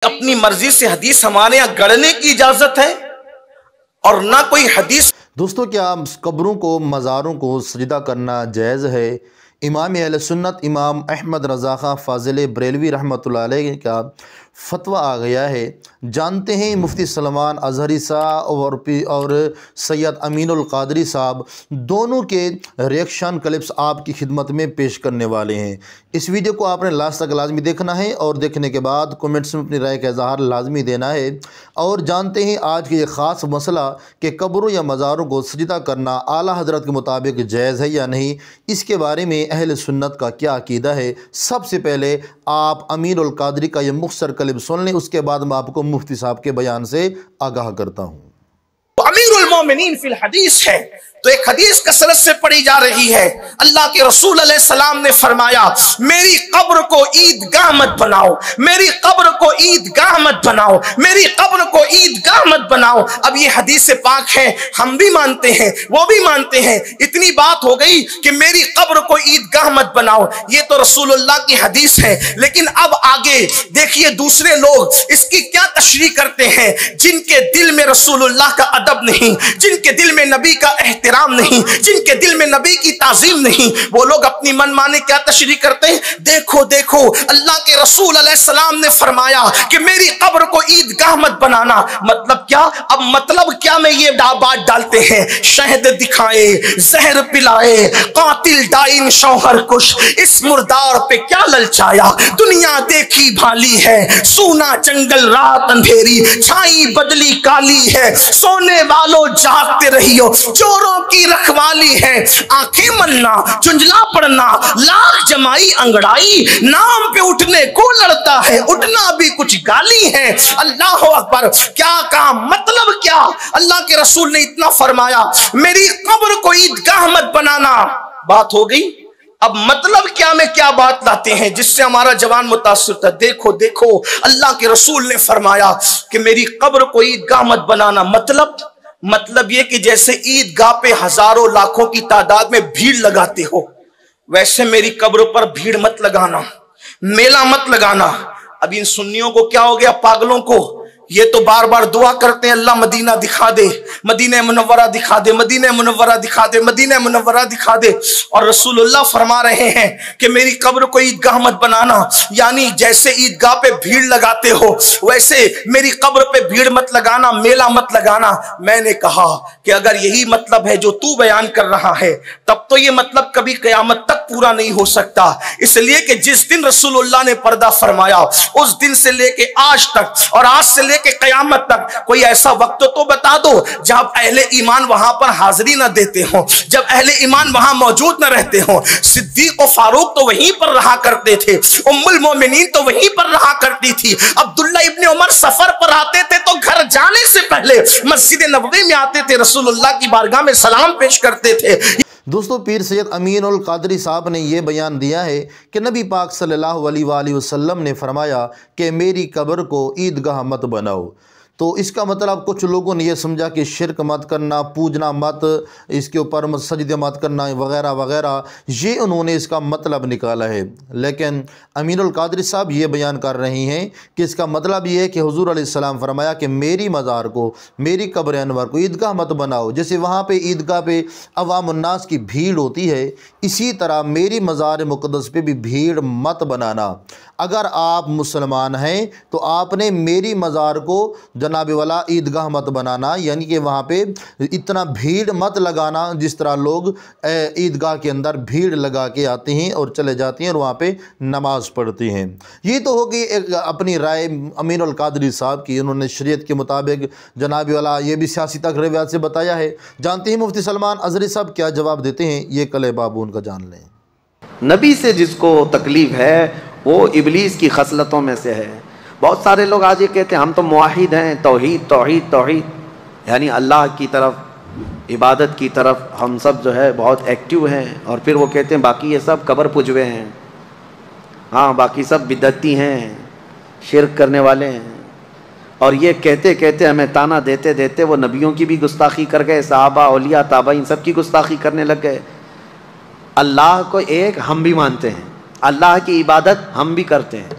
اپنی مرضی سے حدیث ہمارے یہاں گڑھنے کی اجازت ہے اور نہ کوئی حدیث۔ دوستو، کیا قبروں کو، مزاروں کو سجدہ کرنا جائز ہے؟ امام اہل سنت امام احمد رضا خان فاضل بریلوی رحمۃ اللہ علیہ کا فتویٰ آ گیا ہے۔ جانتے ہیں مفتی سلمان اظہری صاحب اور سید امین القادری صاحب دونوں کے ریئیکشن کلپس آپ کی خدمت میں پیش کرنے والے ہیں۔ اس ویڈیو کو آپ نے لاسٹ تک لازمی دیکھنا ہے اور دیکھنے کے بعد کومنٹس میں اپنی رائے کا اظہار لازمی دینا ہے۔ اور جانتے ہیں آج کے یہ خاص مسئلہ کہ قبروں یا مزاروں کو سجدہ کرنا اعلیٰ حضرت کے مطابق جائز ہے یا نہیں، اس کے بارے میں اہل سنت کا کیا عقیدہ ہے۔ سب سے پہلے آپ امین القادری کا یہ مختصر کلپ سن لیں، اس کے بعد میں آپ کو مفتی صاحب کے بیان سے آگاہ کرتا ہوں۔ امیر المومنین فی الحدیث ہے تو ایک حدیث کثرت سے پڑھی جا رہی ہے۔ اللہ کے رسول علیہ السلام نے فرمایا میری قبر کو عیدگاہ مت بناؤ، میری قبر کو عیدگاہ مت بناؤ، میری قبر کو عیدگاہ مت بناؤ۔ اب یہ حدیث پاک ہے، ہم بھی مانتے ہیں، وہ بھی مانتے ہیں، اتنی بات ہو گئی کہ میری قبر کو عیدگاہ مت بناؤ، یہ تو رسول اللہ کی حدیث ہے۔ لیکن اب آگے دیکھیے دوسرے لوگ اس کی کیا تشریح کرتے ہیں، جن کے دل میں رسول اللہ کا ادب نہیں، جن کے دل میں نبی کا احترام نہیں، جن کے دل میں نبی کی تعظیم نہیں، وہ لوگ اپنی من مانے کیا تشریح کرتے ہیں۔ دیکھو دیکھو اللہ کے رسول علیہ السلام نے فرمایا کہ میری قبر کو عیدگاہ مت بنانا، مطلب کیا؟ اب مطلب کیا میں یہ بات ڈالتے ہیں، شہد دکھائے، زہر پلائے، قاتل ڈائن شوہر کش، اس مردار پہ کیا للچایا، دنیا دیکھی بھالی ہے، سونا جنگل رات اندھیری، چھائی بدلی کالی ہے، سونے والوں جاگتے رہیو، چوروں کی رکھوالی ہے، آنکھیں ملنا، چنجلا پڑنا، لاکھ جمائی انگڑائی، نام پہ اٹھنے کو لڑتا ہے، اٹھنا بھی کچھ گالی ہے۔ اللہ اکبر، کیا کہا، مطلب کیا؟ اللہ کے رسول نے اتنا فرمایا میری قبر کو عیدگاہ مت بنانا، بات ہو گئی۔ اب مطلب کیا میں کیا بات لاتے ہیں جس سے ہمارا جوان متاثر تھا۔ دیکھو دیکھو اللہ کے رسول نے فرمایا کہ میری قبر کو عیدگاہ مت بنانا، مطلب یہ کہ جیسے عیدگاہ پہ ہزاروں لاکھوں کی تعداد میں بھیڑ لگاتے ہو، ویسے میری قبر پر بھیڑ مت لگانا، میلہ مت لگانا۔ اب ان سنیوں کو کیا ہو گیا، پاگلوں کو، یہ تو بار بار دعا کرتے ہیں اللہ مدینہ دکھا دے، مدینہ منورہ دکھا دے، مدینہ منورہ دکھا دے، مدینہ منورہ دکھا دے، اور رسول اللہ فرما رہے ہیں کہ میری قبر کو عیدگاہ مت بنانا، یعنی جیسے عیدگاہ پہ بھیڑ لگاتے ہو ویسے میری قبر پہ بھیڑ مت لگانا، میلہ مت لگانا۔ میں نے کہا کہ اگر یہی مطلب ہے جو تو بیان کر رہا ہے تب تو یہ مطلب کبھی قیامت تک پورا نہیں ہو سکتا، اس لیے کہ جس دن رسول اللہ نے پردہ فرمایا اس دن سے لے کے آج تک اور آج سے لے کہ قیامت تک کوئی ایسا وقت تو بتا دو جب اہل ایمان وہاں پر حاضری نہ دیتے ہوں، جب اہل ایمان وہاں موجود نہ رہتے ہوں۔ صدیق و فاروق تو وہیں پر رہا کرتے تھے، ام المومنین تو وہیں پر رہا کرتی تھی، عبداللہ ابن عمر سفر پر آتے تھے تو گھر جانے سے پہلے مسجد نبوی میں آتے تھے، رسول اللہ کی بارگاہ میں سلام پیش کرتے تھے۔ دوستو، پیر سید امین القادری صاحب نے یہ بیان دیا ہے کہ نبی پاک صلی اللہ علیہ وآلہ وسلم نے فرمایا کہ میری قبر کو عیدگاہ مت بناؤ۔ تو اس کا مطلب کچھ لوگوں نے یہ سمجھا کہ شرک مت کرنا، پوجنا مت، اس کے اوپر سجدے مت کرنا وغیرہ وغیرہ، یہ انہوں نے اس کا مطلب نکالا ہے۔ لیکن امین القادری صاحب یہ بیان کر رہے ہیں کہ اس کا مطلب یہ ہے کہ حضور علیہ السلام فرمایا کہ میری مزار کو، میری قبر انور کو عیدگاہ مت بناؤ۔ جیسے وہاں پہ عیدگاہ پہ عوام الناس کی بھیڑ ہوتی ہے، اسی طرح میری مزار مقدس پہ بھی بھیڑ مت بنانا۔ اگر آپ مسلمان ہیں تو آپ نے میری مزار کو جناب والا عیدگاہ مت بنانا، یعنی کہ وہاں پہ اتنا بھیڑ مت لگانا جس طرح لوگ عیدگاہ کے اندر بھیڑ لگا کے آتے ہیں اور چلے جاتے ہیں اور وہاں پہ نماز پڑھتے ہیں۔ یہ تو ہوگی ایک اپنی رائے امین القادری صاحب کی، انہوں نے شریعت کے مطابق جناب والا یہ بھی سیاسی تقریبات سے بتایا ہے۔ جانتے ہیں مفتی سلمان اظہری صاحب کیا جواب دیتے ہیں، یہ کلپ آپ ان کا جان لیں۔ نبی سے جس کو تکلیف ہے وہ ابلیس کی خصلتوں میں سے ہے۔ بہت سارے لوگ آج یہ کہتے ہیں ہم تو موحد ہیں، توحید توحید توحید، یعنی اللہ کی طرف، عبادت کی طرف ہم سب جو ہے بہت ایکٹیو ہیں، اور پھر وہ کہتے ہیں باقی یہ سب قبر پجوے ہیں، ہاں باقی سب بدعتی ہیں، شرک کرنے والے ہیں۔ اور یہ کہتے کہتے ہمیں تانا دیتے دیتے وہ نبیوں کی بھی گستاخی کر گئے، صحابہ، اولیاء، تابعین سب کی گستاخی کرنے لگ گئے۔ اللہ کو ایک ہم بھی مانتے ہیں، اللہ کی عبادت ہم بھی کرتے ہیں،